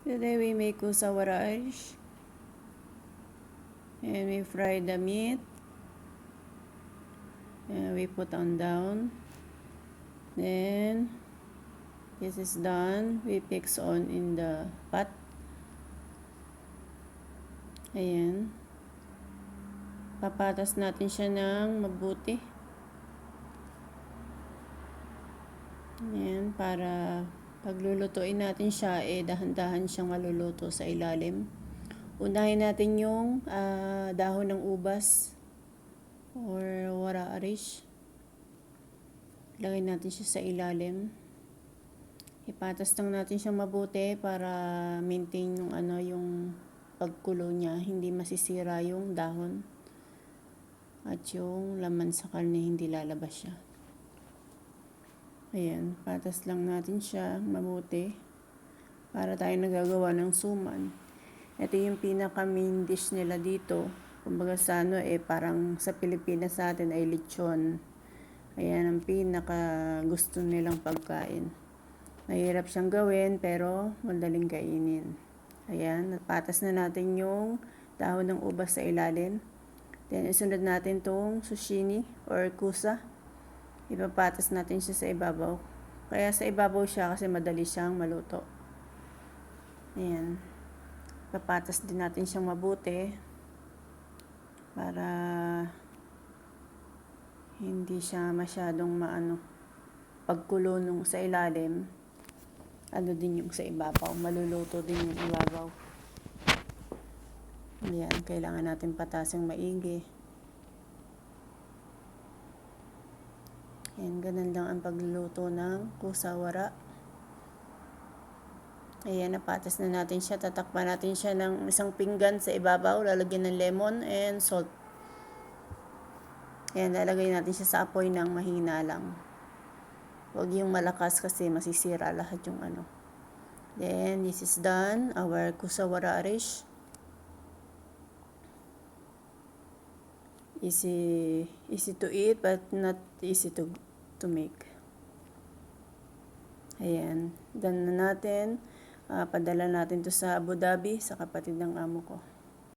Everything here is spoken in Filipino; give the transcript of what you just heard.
Today we make kusawara rice. And we fry the meat. And we put on down. Then this is done. We fix on in the pot. Ayan. Papatas natin siya ng mabuti. Ayan, para paglulutuin natin siya, dahan-dahan siyang maluluto sa ilalim. Unahin natin yung dahon ng ubas or wara arish. Lagay natin siya sa ilalim. Ipatas lang natin siyang mabuti para maintain yung yung pagkulo niya, hindi masisira yung dahon. At yung laman sa karne hindi lalabas siya. Ayan, patas lang natin siya mabuti para tayo nagagawa ng suman. Ito yung pinaka main dish nila dito. Kumbaga sa parang sa Pilipinas natin ay lechon. Ayan ang pinaka gusto nilang pagkain. Mahirap siyang gawin pero madaling kainin. Ayan, napatas na natin yung dahon ng ubas sa ilalim. Then isunod natin tong zucchini or kusa. Ipapatas natin siya sa ibabaw. Kaya sa ibabaw siya kasi madali siyang maluto. Ayan. Papatas din natin siyang mabuti para hindi siya masyadong pagkulo nung sa ilalim. Din yung sa ibabaw. Maluluto din yung ibabaw. Ayan, kailangan natin patasang maigi. Ayan, ganun lang ang pagluluto ng kusawara. Ayan, napatas na natin siya. Tatakpan natin siya ng isang pinggan sa ibabaw. Lalagyan ng lemon and salt. Ayan, lalagay natin siya sa apoy ng mahina lang. Huwag yung malakas kasi masisira lahat yung Then, this is done. Our kusawara rice. Easy to eat but not easy to make. Ayan, done na natin. Padala natin to sa Abu Dhabi sa kapatid ng amo ko.